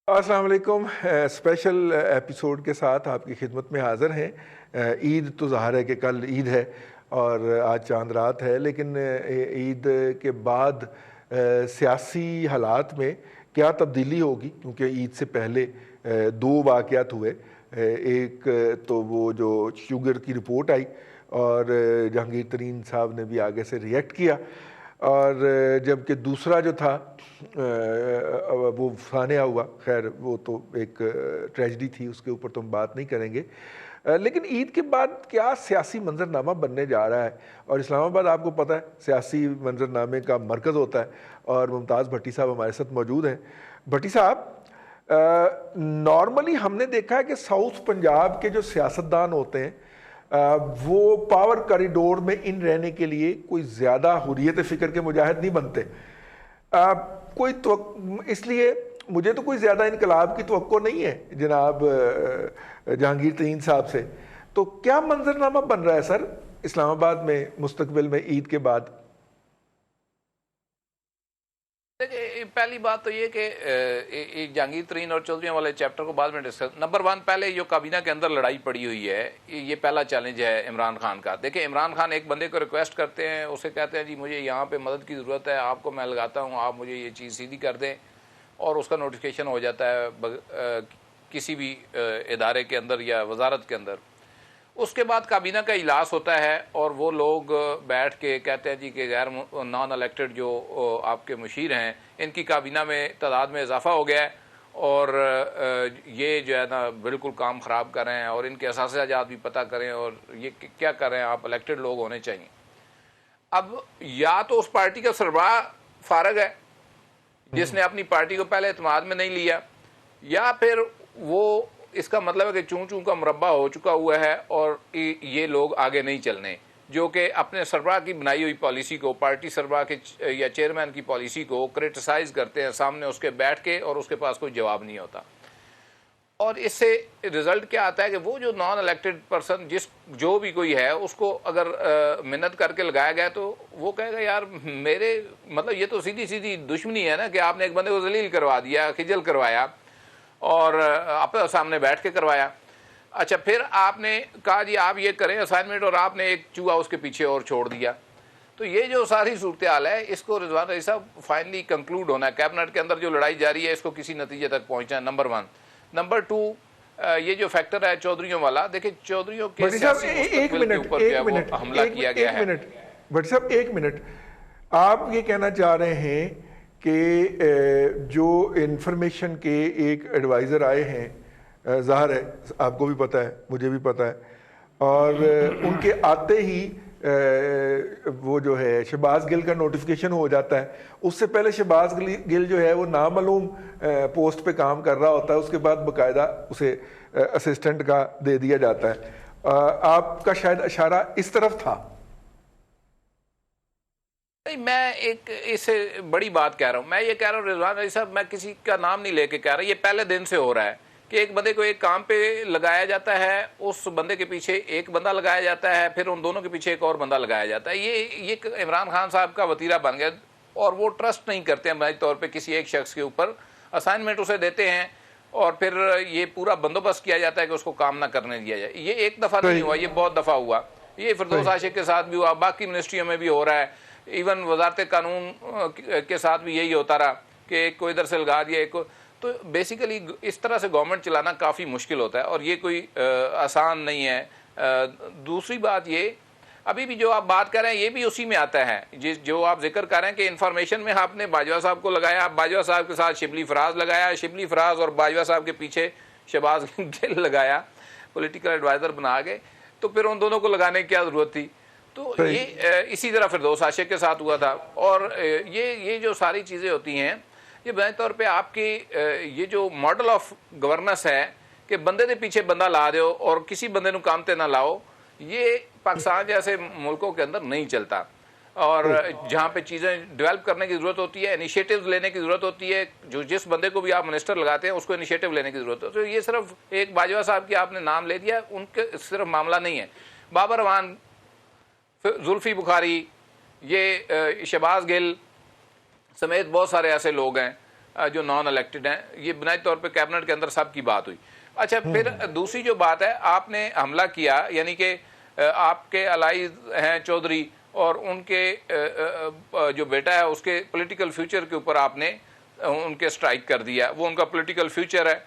السلام علیکم. Special episode کے ساتھ آپ کی خدمت میں حاضر ہیں. عید تو ظاہر ہے کہ کل عید ہے اور آج چاند رات ہے، لیکن عید کے بعد سیاسی حالات میں کیا تبدیلی ہوگی؟ کیونکہ عید سے پہلے دو واقعات ہوئے. ایک تو وہ جو شوگر کی رپورٹ آئی اور جہانگیر ترین صاحب نے بھی آگے سے ریئیکٹ کیا، اور جبکہ دوسرا جو تھا وہ فانیہ ہوا. خیر وہ تو ایک ٹریجڈی تھی، اس کے اوپر تو ہم بات نہیں کریں گے. لیکن عید کے بعد کیا سیاسی منظرنامہ بننے جا رہا ہے؟ اور اسلام آباد آپ کو پتہ ہے سیاسی منظرنامے کا مرکز ہوتا ہے، اور ممتاز بھٹی صاحب ہمارے ساتھ موجود ہیں. بھٹی صاحب، نارملی ہم نے دیکھا ہے کہ ساؤتھ پنجاب کے جو سیاستدان ہوتے ہیں وہ پاور کریڈور میں ان رہنے کے لیے کوئی زیادہ حریت فکر کے مجاہد نہیں بنتے. کوئی اس لیے مجھے تو کوئی زیادہ انقلاب کی توقع نہیں ہے جناب جہانگیر ترین صاحب سے. تو کیا منظرنامہ بن رہا ہے سر اسلام آباد میں مستقبل میں عید کے بعد؟ دیکھیں، پہلی بات تو یہ کہ جہانگیر ترین اور چودھریوں والے چیپٹر کو بعد میں ڈسکس. نمبر 1، پہلے جو کابینہ کے اندر لڑائی پڑی ہوئی ہے، یہ پہلا چیلنج ہے عمران خان کا. دیکھیں، عمران خان ایک بندے کو ریکویسٹ کرتے ہیں، اسے کہتے ہیں جی مجھے یہاں پہ مدد کی ضرورت ہے، آپ کو میں لگاتا ہوں، آپ مجھے یہ چیز سیدھی کر دیں، اور اس کا نوٹیفیکیشن ہو جاتا ہے کسی بھی ادارے کے اندر یا وزارت کے اندر. اس کے بعد کابینہ کا اجلاس ہوتا ہے اور وہ لوگ بیٹھ کے کہتے ہیں جی کہ غیر نان الیکٹڈ جو آپ کے مشیر ہیں ان کی کابینہ میں تعداد میں اضافہ ہو گیا ہے، اور یہ جو ہے نا بالکل کام خراب کر رہے ہیں، اور ان کے اثاثہ جات بھی پتہ کریں، اور یہ کیا کر رہے ہیں، آپ الیکٹڈ لوگ ہونے چاہیے. اب یا تو اس پارٹی کا سربراہ فارغ ہے جس نے اپنی پارٹی کو پہلے اعتماد میں نہیں لیا، یا پھر وہ اس کا مطلب ہے کہ چون چون کا مربع ہو چکا ہوا ہے اور یہ لوگ آگے نہیں چلنے، جو کہ اپنے سربراہ کی بنائی ہوئی پالیسی کو، پارٹی سربراہ کے یا چیئرمین کی پالیسی کو کرٹیسائز کرتے ہیں سامنے اس کے بیٹھ کے، اور اس کے پاس کوئی جواب نہیں ہوتا. اور اس سے رزلٹ کیا آتا ہے کہ وہ جو نان الیکٹڈ پرسن جو بھی کوئی ہے اس کو اگر منت کر کے لگایا گیا تو وہ کہے گا یار میرے مطلب یہ تو سیدھی سیدھی دشمنی ہے نا، کہ آپ نے ایک بندے کو ذلیل کروا دیا، خجل کروایا، اور آپ سامنے بیٹھ کے کروایا. اچھا، پھر آپ نے کہا جی آپ یہ کریں اسائنمنٹ، اور آپ نے ایک چوہا اس کے پیچھے اور چھوڑ دیا. تو یہ جو ساری صورتحال ہے اس کو رضوان رئیس صاحب فائنلی کنکلوڈ ہونا ہے. کیبنٹ کے اندر جو لڑائی جاری ہے اس کو کسی نتیجے تک پہنچنا ہے، نمبر 1. نمبر 2، یہ جو فیکٹر ہے چودھریوں والا، دیکھیں چودھریوں کے سیاسی مستقبل کے اوپر جو ہے وہ حملہ کیا گیا ہے. بھٹی صاحب ایک منٹ، آپ یہ کہنا چاہ رہے ہیں کہ جو انفارمیشن کے ایک ایڈوائزر آئے ہیں، ظاہر ہے آپ کو بھی پتہ ہے، مجھے بھی پتہ ہے، اور ان کے آتے ہی وہ جو ہے شہباز گل کا نوٹیفیکیشن ہو جاتا ہے. اس سے پہلے شہباز گل جو ہے وہ نامعلوم پوسٹ پہ کام کر رہا ہوتا ہے، اس کے بعد باقاعدہ اسے اسسٹنٹ کا دے دیا جاتا ہے. آپ کا شاید اشارہ اس طرف تھا. نہیں، میں ایک اس سے بڑی بات کہہ رہا ہوں. میں یہ کہہ رہا ہوں رضوان علی صاحب، میں کسی کا نام نہیں لے کے کہہ رہا، یہ پہلے دن سے ہو رہا ہے کہ ایک بندے کو ایک کام پہ لگایا جاتا ہے، اس بندے کے پیچھے ایک بندہ لگایا جاتا ہے، پھر ان دونوں کے پیچھے ایک اور بندہ لگایا جاتا ہے. یہ عمران خان صاحب کا وتیرہ بن گیا، اور وہ ٹرسٹ نہیں کرتے ہیں بنیادی طور پہ کسی ایک شخص کے اوپر. اسائنمنٹ اسے دیتے ہیں اور پھر یہ پورا بندوبست کیا جاتا ہے کہ اس کو کام نہ کرنے دیا جائے. یہ ایک دفعہ نہیں ہوا، یہ بہت دفعہ ہوا. یہ فردوس عاشق کے ساتھ بھی ہوا، باقی منسٹریوں میں بھی ہو رہا ہے، ایون وزارت قانون کے ساتھ بھی یہی ہوتا رہا کہ ایک کو ادھر سے لگا دیا، ایک کو. تو بیسیکلی اس طرح سے گورنمنٹ چلانا کافی مشکل ہوتا ہے، اور یہ کوئی آسان نہیں ہے. دوسری بات یہ، ابھی بھی جو آپ بات کر رہے ہیں یہ بھی اسی میں آتا ہے، جو آپ ذکر کر رہے ہیں کہ انفارمیشن میں آپ نے باجوہ صاحب کو لگایا، باجوہ صاحب کے ساتھ شبلی فراز لگایا، شبلی فراز اور باجوہ صاحب کے پیچھے شہباز گل لگایا، پولیٹیکل ایڈوائزر بنا گئے. تو پھر ان دونوں کو لگانے کی کیا ضرورت تھی؟ تو یہ اسی طرح فردوس عاشق کے ساتھ ہوا تھا. اور یہ جو ساری چیزیں ہوتی ہیں، یہ بنیادی طور پہ آپ کی یہ جو ماڈل آف گورننس ہے کہ بندے دے پیچھے بندہ لا دیو اور کسی بندے نو کام تے نہ لاؤ، یہ پاکستان جیسے ملکوں کے اندر نہیں چلتا. اور جہاں پہ چیزیں ڈیولپ کرنے کی ضرورت ہوتی ہے، انیشیٹوز لینے کی ضرورت ہوتی ہے، جس بندے کو بھی آپ منسٹر لگاتے ہیں اس کو انیشیٹو لینے کی ضرورت ہوتی ہے. تو یہ صرف ایک باجوہ صاحب کی آپ نے نام لے دیا، ان کے صرف معاملہ نہیں ہے. بابر اعوان، زلفی بخاری، یہ شہباز گل سمیت بہت سارے ایسے لوگ ہیں جو نان الیکٹڈ ہیں. یہ بنیادی طور پہ کیبنٹ کے اندر سب کی بات ہوئی. اچھا پھر دوسری جو بات ہے, آپ نے حملہ کیا, یعنی کہ آپ کے الائز ہیں چودھری اور ان کے جو بیٹا ہے اس کے پولیٹیکل فیوچر کے اوپر آپ نے ان کے سٹرائک کر دیا. وہ ان کا پولیٹیکل فیوچر ہے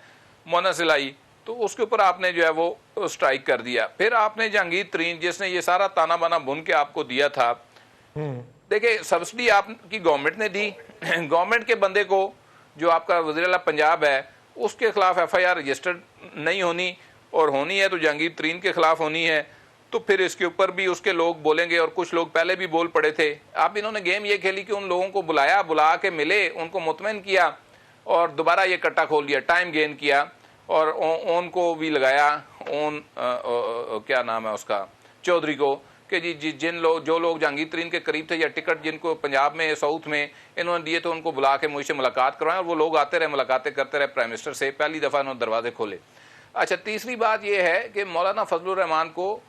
مونا سلائی, تو اس کے اوپر آپ نے جو ہے وہ سٹرائک کر دیا. پھر آپ نے جہانگیر ترین جس نے یہ سارا تانا بانا بن کے آپ کو دیا تھا, دیکھیں سبسڈی آپ کی گورنمنٹ نے دی, گورنمنٹ کے بندے کو جو آپ کا وزیر اعلیٰ پنجاب ہے اس کے خلاف ایف آئی آر رجسٹرڈ نہیں ہونی, اور ہونی ہے تو جہانگیر ترین کے خلاف ہونی ہے. تو پھر اس کے اوپر بھی اس کے لوگ بولیں گے, اور کچھ لوگ پہلے بھی بول پڑے تھے. اب انہوں نے گیم یہ کھیلی کہ ان لوگوں کو بلا کے ملے, ان کو مطمئن کیا اور دوبارہ یہ کٹا کھول دیا, ٹائم گین کیا, اور اون کو بھی لگایا, اون کیا نام ہے اس کا, چودھری کو, کہ جی جو لوگ جہانگیر ترین کے قریب تھے یا ٹکٹ جن کو پنجاب میں ساؤتھ میں انہوں نے دیے تو ان کو بلا کے مجھ سے ملاقات کروائیں, اور وہ لوگ آتے رہے, ملاقاتیں کرتے رہے پرائم منسٹر سے. پہلی دفعہ انہوں نے دروازے کھولے. اچھا تیسری بات یہ ہے کہ مولانا فضل الرحمان کو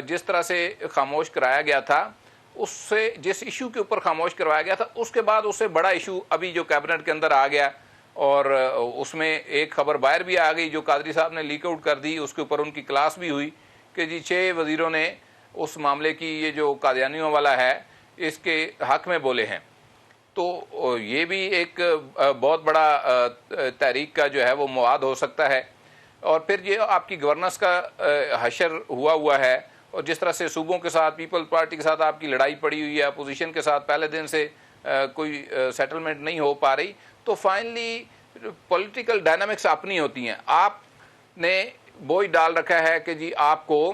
جس طرح سے خاموش کرایا گیا تھا, اس سے جس ایشو کے اوپر خاموش کروایا گیا تھا, اس کے بعد اس سے بڑا ایشو ابھی جو کیبنٹ کے اندر آ گیا, اور اس میں ایک خبر باہر بھی آ گئی جو قادری صاحب نے لیک آؤٹ کر دی, اس کے اوپر ان کی کلاس بھی ہوئی کہ جی 6 وزیروں نے اس معاملے کی یہ جو قادیانیوں والا ہے اس کے حق میں بولے ہیں. تو یہ بھی ایک بہت بڑا تحریک کا جو ہے وہ مواد ہو سکتا ہے. اور پھر یہ آپ کی گورننس کا حشر ہوا ہے, اور جس طرح سے صوبوں کے ساتھ پیپل پارٹی کے ساتھ آپ کی لڑائی پڑی ہوئی ہے, اپوزیشن کے ساتھ پہلے دن سے کوئی سیٹلمنٹ نہیں ہو پا رہی, تو فائنلی پولیٹیکل ڈائنامکس اپنی ہوتی ہیں. آپ نے بوجھ ڈال رکھا ہے کہ جی آپ کو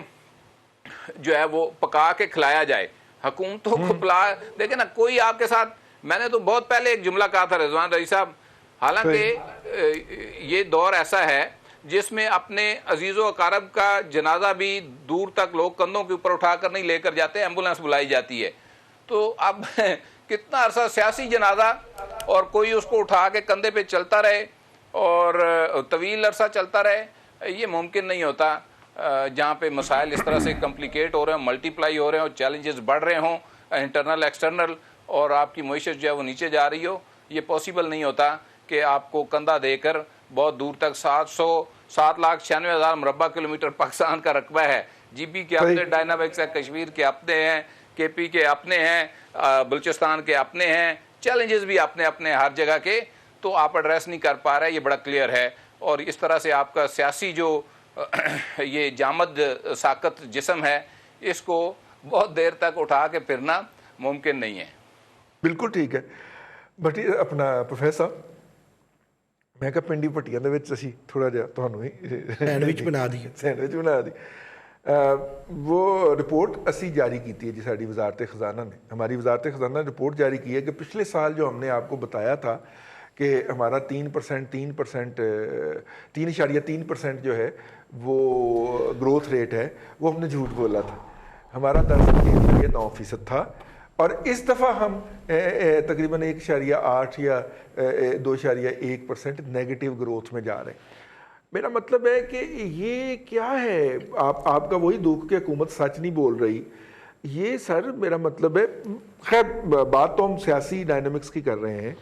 جو ہے وہ پکا کے کھلایا جائے, حکومتوں کو پلا. دیکھیں نا, کوئی آپ کے ساتھ, میں نے تو بہت پہلے ایک جملہ کہا تھا رضوان رئی صاحب, حالانکہ یہ دور ایسا ہے جس میں اپنے عزیز و اقارب کا جنازہ بھی دور تک لوگ کندھوں کے اوپر اٹھا کر نہیں لے کر جاتے, ایمبولینس بلائی جاتی ہے. تو اب کتنا عرصہ سیاسی جنازہ اور کوئی اس کو اٹھا کے کندھے پہ چلتا رہے اور طویل عرصہ چلتا رہے, یہ ممکن نہیں ہوتا. جہاں پہ مسائل اس طرح سے کمپلیکیٹ ہو رہے ہیں, ملٹی پلائی ہو رہے ہیں, اور چیلنجز بڑھ رہے ہوں انٹرنل ایکسٹرنل, اور آپ کی معیشت جو ہے وہ نیچے جا رہی ہو, یہ پاسبل نہیں ہوتا کہ آپ کو کندھا دے کر بہت دور تک 7,96,000 مربع کلومیٹر پاکستان کا رقبہ ہے, جی پی کے اپنے ڈائنامکس ہے, کشمیر کے اپنے ہیں, کے پی کے اپنے ہیں, بلوچستان کے اپنے ہیں, چیلنجز بھی اپنے اپنے ہر جگہ کے, تو آپ ایڈریس نہیں کر پا رہے, یہ بڑا کلیئر ہے. اور اس طرح سے آپ کا سیاسی جو یہ جامد ساکت جسم ہے, اس کو بہت دیر تک اٹھا کے پھرنا ممکن نہیں ہے. بالکل ٹھیک ہے. بٹ اپنا پروفیسر میں کہ پنڈی پٹیاں دے وچ اسی تھوڑا جہا تہانوں ہی سینڈوچ بنا دی. وہ رپورٹ اسی جاری کی ہے جی ساری وزارت خزانہ نے, ہماری وزارت خزانہ نے رپورٹ جاری کی ہے کہ پچھلے سال جو ہم نے آپ کو بتایا تھا کہ ہمارا 3.3% جو ہے وہ گروتھ ریٹ ہے, وہ ہم نے جھوٹ بولا تھا. ہمارا 10.9% تھا, اور اس دفعہ ہم تقریباً 1.8 یا 2.1% نیگیٹو گروتھ میں جا رہے ہیں. میرا مطلب ہے کہ یہ کیا ہے, آپ کا وہی دکھ کہ حکومت سچ نہیں بول رہی. یہ سر میرا مطلب ہے, خیر بات تو ہم سیاسی ڈائنامکس کی کر رہے ہیں,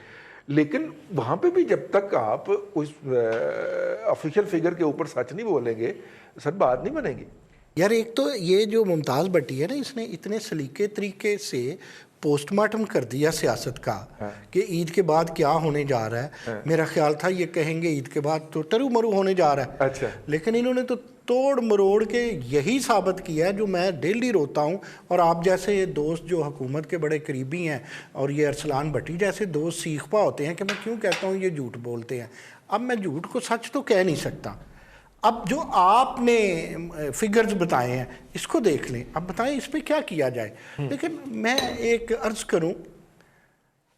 لیکن وہاں پہ بھی جب تک آپ اس آفیشیل فگر کے اوپر سچ نہیں بولیں گے سر بات نہیں بنے گی. یار ایک تو یہ جو ممتاز بھٹی ہے نا, اس نے اتنے سلیقے طریقے سے پوسٹ مارٹم کر دیا سیاست کا کہ عید کے بعد کیا ہونے جا رہا ہے. میرا خیال تھا یہ کہیں گے عید کے بعد تو ٹرو مرو ہونے جا رہا ہے. اچھا, لیکن انہوں نے تو توڑ مروڑ کے یہی ثابت کیا ہے جو میں ڈیلی روتا ہوں. اور آپ جیسے دوست جو حکومت کے بڑے قریبی ہیں, اور یہ ارسلان بھٹی جیسے دوست سیکھ پا ہوتے ہیں کہ میں کیوں کہتا ہوں یہ جھوٹ بولتے ہیں. اب میں جھوٹ کو سچ تو کہہ نہیں سکتا. اب جو آپ نے فگرز بتائے ہیں اس کو دیکھ لیں, اب بتائیں اس پہ کیا کیا جائے. لیکن میں ایک عرض کروں,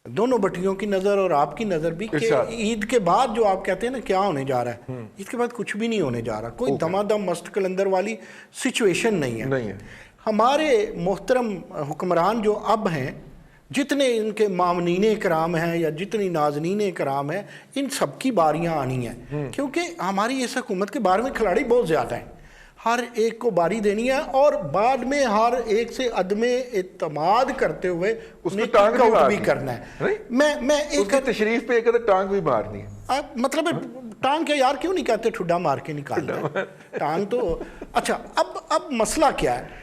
دونوں بٹیوں کی نظر اور آپ کی نظر بھی کہ عید کے بعد جو آپ کہتے ہیں نا کیا ہونے جا رہا ہے, عید کے بعد کچھ بھی نہیں ہونے جا رہا. کوئی دمادم مست کلندر والی سچویشن نہیں ہے. ہمارے محترم حکمران جو اب ہیں, جتنے ان کے مامنین کرام ہیں یا جتنی ناظرین کرام ہیں, ان سب کی باریاں آنی ہیں, کیونکہ ہماری اس حکومت کے 12ویں کھلاڑی بہت زیادہ ہیں. ہر ایک کو باری دینی ہے اور بعد میں ہر ایک سے عدم اعتماد کرتے ہوئے اس کو ٹانگ بھی کرنا ہے. میں ایک تشریف پہ ایک ٹانگ بھی مارنی ہے. مطلب ٹانگ کیا یار کیوں نہیں کہتے ٹھڈا مار کے نکالنا ہے ٹانگ تو. اچھا اب مسئلہ کیا ہے؟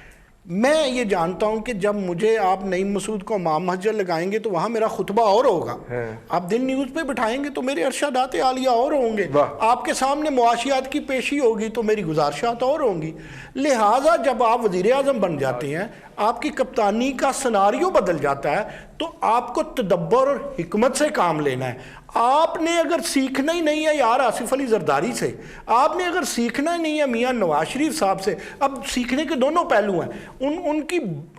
میں یہ جانتا ہوں کہ جب مجھے آپ نعیم مسعود کو امام مسجد لگائیں گے تو وہاں میرا خطبہ اور ہوگا. آپ دن نیوز پہ بٹھائیں گے تو میرے ارشادات عالیہ اور ہوں گے. آپ کے سامنے معاشیات کی پیشی ہوگی تو میری گزارشات اور ہوں گی. لہٰذا جب آپ وزیر اعظم بن جاتے ہیں، آپ کی کپتانی کا سناریو بدل جاتا ہے، تو آپ کو تدبر اور حکمت سے کام لینا ہے. آپ نے اگر سیکھنا ہی نہیں ہے یار آصف علی زرداری سے، آپ نے اگر سیکھنا ہی نہیں ہے میاں نواز شریف صاحب سے، اب سیکھنے کے دونوں پہلو ہیں.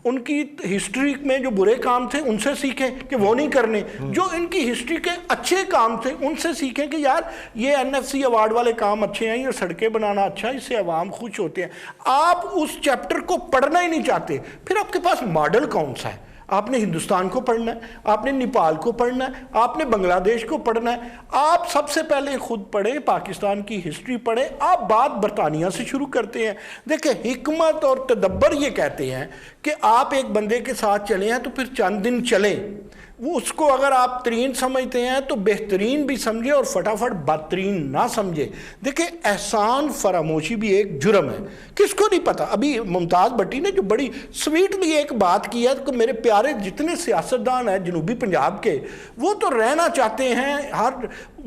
ان کی ہسٹری میں جو برے کام تھے ان سے سیکھیں کہ وہ نہیں کرنے، جو ان کی ہسٹری کے اچھے کام تھے ان سے سیکھیں کہ یار یہ NFC ایوارڈ والے کام اچھے ہیں، یہ سڑکیں بنانا اچھا ہے، اس سے عوام خوش ہوتے ہیں. آپ اس چیپٹر کو پڑھنا ہی نہیں چاہتے، پھر آپ کے پاس ماڈل کون سا ہے؟ آپ نے ہندوستان کو پڑھنا ہے، آپ نے نیپال کو پڑھنا ہے، آپ نے بنگلہ دیش کو پڑھنا ہے. آپ سب سے پہلے خود پڑھیں، پاکستان کی ہسٹری پڑھیں. آپ بات برطانیہ سے شروع کرتے ہیں. دیکھیں حکمت اور تدبر یہ کہتے ہیں کہ آپ ایک بندے کے ساتھ چلے ہیں تو پھر چند دن چلیں، وہ اس کو اگر آپ ترین سمجھتے ہیں تو بہترین بھی سمجھے اور فٹافٹ بدترین نہ سمجھے. دیکھیں احسان فراموشی بھی ایک جرم ہے. کس کو نہیں پتا؟ ابھی ممتاز بھٹی نے جو بڑی سویٹلی ایک بات کی ہے کہ میرے پیارے جتنے سیاستدان ہیں جنوبی پنجاب کے، وہ تو رہنا چاہتے ہیں،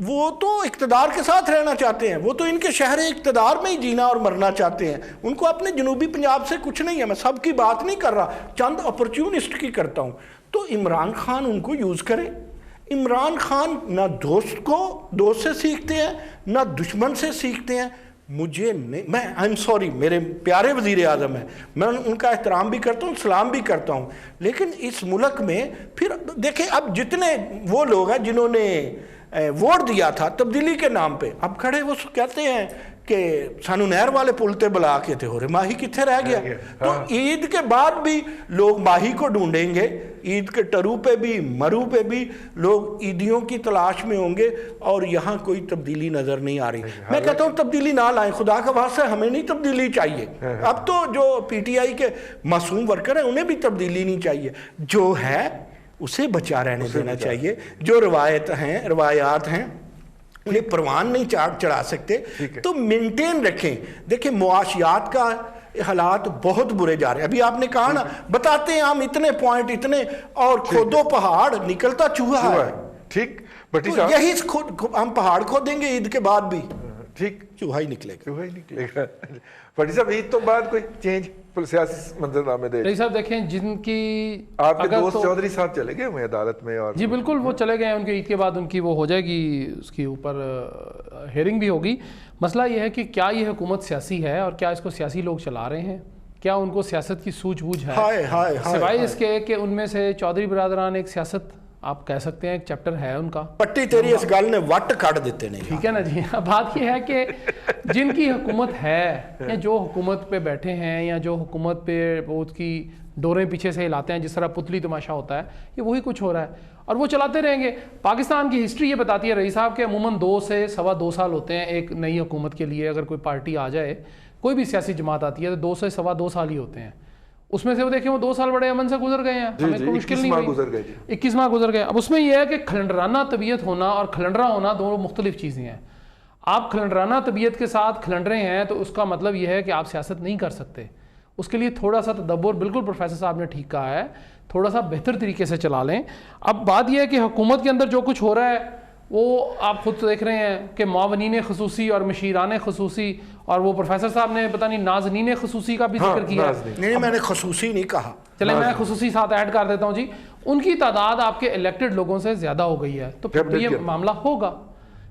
وہ تو اقتدار کے ساتھ رہنا چاہتے ہیں، وہ تو ان کے شہر اقتدار میں ہی جینا اور مرنا چاہتے ہیں. ان کو اپنے جنوبی پنجاب سے کچھ نہیں ہے. میں سب کی بات نہیں کر رہا، چند اپرچونسٹ کی کرتا ہوں. تو عمران خان ان کو یوز کرے. عمران خان نہ دوست سے سیکھتے ہیں نہ دشمن سے سیکھتے ہیں. مجھے نہیں، میں I'm sorry، میرے پیارے وزیر اعظم ہیں، میں ان کا احترام بھی کرتا ہوں، سلام بھی کرتا ہوں، لیکن اس ملک میں پھر دیکھیں اب جتنے وہ لوگ ہیں جنہوں نے ووٹ دیا تھا تبدیلی کے نام پہ، اب کھڑے وہ کہتے ہیں کہ سانو نہر والے پل تے بلا کے تھے، ہو رہے ماہی کتنے رہ گیا. تو عید کے بعد بھی لوگ ماہی کو ڈھونڈیں گے، عید کے ٹرو پہ بھی مرو پہ بھی لوگ عیدیوں کی تلاش میں ہوں گے، اور یہاں کوئی تبدیلی نظر نہیں آ رہی. میں کہتا ہوں تبدیلی نہ لائیں، خدا کا واسطہ ہمیں نہیں تبدیلی چاہیے. اب تو جو PTI کے معصوم ورکر ہیں انہیں بھی تبدیلی نہیں چاہیے. جو ہے اسے بچا رہنے دینا چاہیے. جو روایات ہیں انہیں پروان نہیں چڑھا سکتے تو مینٹین رکھیں. دیکھیں معاشیات کا حالات بہت برے جا رہے ہیں. ابھی آپ نے کہا نا، بتاتے ہیں ہم اتنے پوائنٹ اتنے، اور کھودو پہاڑ نکلتا چوہا ہے. ٹھیک بٹی تو صاحب، یہی ہم پہاڑ کھودیں گے عید کے بعد بھی ٹھیک چوہا ہی نکلے گا. بٹی صاحب عید تو بعد کوئی چینج سیاسی منظرنامے دے رئیس صاحب دیکھیں جن کی آپ کے دوست چودھری صاحب چلے گئے ہوئے عدالت میں، اور جی بالکل وہ چلے گئے ہیں، ان کے عید کے بعد ان کی وہ ہو جائے گی، اس کے اوپر ہیئرنگ بھی ہوگی. مسئلہ یہ ہے کہ کیا یہ حکومت سیاسی ہے اور کیا اس کو سیاسی لوگ چلا رہے ہیں؟ کیا ان کو سیاست کی سوجھ بوجھ ہے؟ سوائے اس کے کہ ان میں سے چودھری برادران ایک سیاست آپ کہہ سکتے ہیں ایک چیپٹر ہے ان کا. پٹی تیری اس گل نے وٹ کاٹ دیتے نہیں. ٹھیک ہے نا جی. بات یہ ہے کہ جن کی حکومت ہے یا جو حکومت پہ بیٹھے ہیں یا جو حکومت پہ وہ کی ڈوریں پیچھے سے ہلاتے ہیں، جس طرح پتلی تماشا ہوتا ہے، یہ وہی کچھ ہو رہا ہے اور وہ چلاتے رہیں گے. پاکستان کی ہسٹری یہ بتاتی ہے رئیس صاحب کہ عموماً 2 سے سوا 2 سال ہوتے ہیں ایک نئی حکومت کے لیے. اگر کوئی پارٹی آ جائے، کوئی بھی سیاسی جماعت آتی ہے تو 2 سے سوا 2 سال ہی ہوتے ہیں. اس میں سے وہ دیکھیں وہ 2 سال بڑے امن سے گزر گئے ہیں، ہمیں کوئی مشکل نہیں ہوئی. 21 ماہ گزر گئے. اب اس میں یہ ہے کہ کھلنڈرانہ طبیعت ہونا اور کھلنڈرا ہونا دونوں مختلف چیزیں ہیں. آپ کھلنڈرانہ طبیعت کے ساتھ کھلنڈ رہے ہیں تو اس کا مطلب یہ ہے کہ آپ سیاست نہیں کر سکتے. اس کے لیے تھوڑا سا تدبر، بالکل پروفیسر صاحب نے ٹھیک کہا ہے، تھوڑا سا بہتر طریقے سے چلا لیں. اب بات یہ ہے کہ حکومت کے اندر جو کچھ ہو رہا ہے وہ آپ خود دیکھ رہے ہیں کہ معاونین خصوصی اور مشیران خصوصی، اور وہ پروفیسر صاحب نے پتہ نہیں ناظرین خصوصی کا بھی ذکر کیا. نہیں میں نے خصوصی نہیں کہا. چلیں میں خصوصی ساتھ ایڈ کر دیتا ہوں جی. ان کی تعداد آپ کے الیکٹڈ لوگوں سے زیادہ ہو گئی ہے تو پھر یہ معاملہ ہوگا،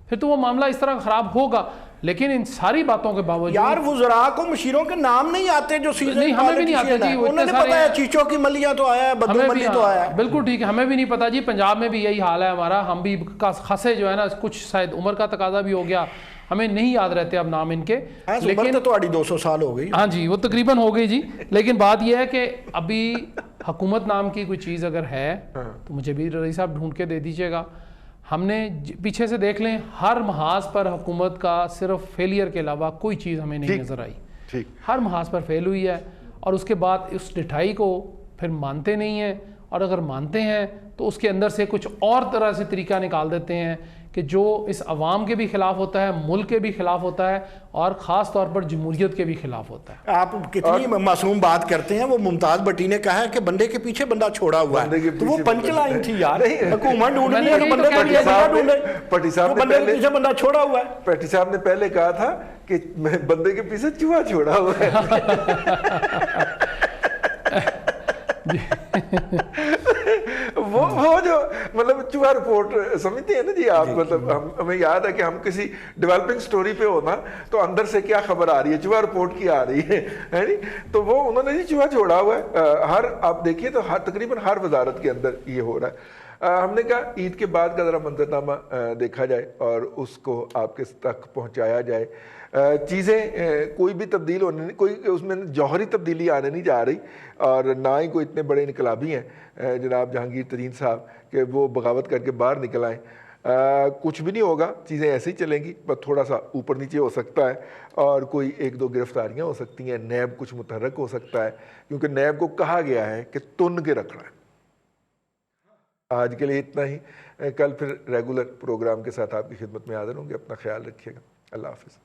پھر تو وہ معاملہ اس طرح خراب ہوگا. لیکن ان ساری باتوں کے باوجود یار وزراء کو مشیروں کے نام نہیں آتے جو سیزن نہیں، ہمیں بھی نہیں آتے جی. انہیں پتہ ہے چیچو کی ملیاں تو آیا ہے، بدو ملی تو آیا ہے. بالکل ٹھیک ہے، ہمیں بھی نہیں پتا جی. پنجاب میں بھی یہی حال ہے ہمارا. ہم بھی خاصے جو ہے نا، کچھ شاید عمر کا تقاضا بھی ہو گیا، ہمیں نہیں یاد رہتے اب نام ان کے. لیکن تو 200 سال ہو گئی. ہاں جی وہ تقریباً ہو گئی جی. لیکن بات یہ ہے کہ ابھی حکومت نام کی کوئی چیز اگر ہے تو مجھے بھی رئیس صاحب ڈھونڈ کے دے دیجیے گا. ہم نے پیچھے سے دیکھ لیں، ہر محاذ پر حکومت کا صرف فیلئر کے علاوہ کوئی چیز ہمیں نہیں نظر آئی. ٹھیک ہر محاذ پر فیل ہوئی ہے، اور اس کے بعد اس ڈٹھائی کو پھر مانتے نہیں ہیں، اور اگر مانتے ہیں تو اس کے اندر سے کچھ اور طرح سے طریقہ نکال دیتے ہیں کہ جو اس عوام کے بھی خلاف ہوتا ہے، ملک کے بھی خلاف ہوتا ہے، اور خاص طور پر جمہوریت کے بھی خلاف ہوتا ہے۔ آپ کتنی معصوم بات کرتے ہیں، وہ ممتاز بھٹی نے کہا ہے کہ بندے کے پیچھے بندہ چھوڑا ہوا ہے، تو وہ پنچ لائن تھی یار، حکومت ڈھونڈنی ہے تو بندے کے پیچھے بندہ ڈھونڈے، پٹی صاحب بندے کے پیچھے بندہ چھوڑا ہوا ہے۔ پیٹی صاحب نے پہلے کہا تھا کہ بندے کے پیچھے چوہا چھوڑا ہوا ہے۔ وہ جو مطلب چوہا رپورٹ سمجھتے ہیں نا جی آپ، مطلب ہمیں یاد ہے کہ ہم کسی ڈیولپنگ سٹوری پہ ہونا تو اندر سے کیا خبر آ رہی ہے، چوہا رپورٹ کی آ رہی ہے نا، تو وہ انہوں نے جی چوہا چھوڑا ہوا ہے۔ ہر آپ دیکھیے تو تقریباً ہر وزارت کے اندر یہ ہو رہا ہے۔ ہم نے کہا عید کے بعد کا ذرا منظرنامہ دیکھا جائے اور اس کو آپ کے تک پہنچایا جائے۔ چیزیں کوئی بھی تبدیل ہونے نہیں، کوئی اس میں جوہری تبدیلی آنے نہیں جا رہی، اور نہ ہی کوئی اتنے بڑے انقلابی ہیں جناب جہانگیر ترین صاحب کہ وہ بغاوت کر کے باہر نکل آئیں۔ کچھ بھی نہیں ہوگا، چیزیں ایسے ہی چلیں گی، بس تھوڑا سا اوپر نیچے ہو سکتا ہے، اور کوئی ایک دو گرفتاریاں ہو سکتی ہیں، نیب کچھ متحرک ہو سکتا ہے، کیونکہ نیب کو کہا گیا ہے کہ تن کے رکھنا ہے۔ آج کے لیے اتنا ہی، کل پھر ریگولر پروگرام کے ساتھ آپ کی خدمت میں حاضر ہوں گے۔ اپنا خیال رکھیے گا، اللہ حافظ۔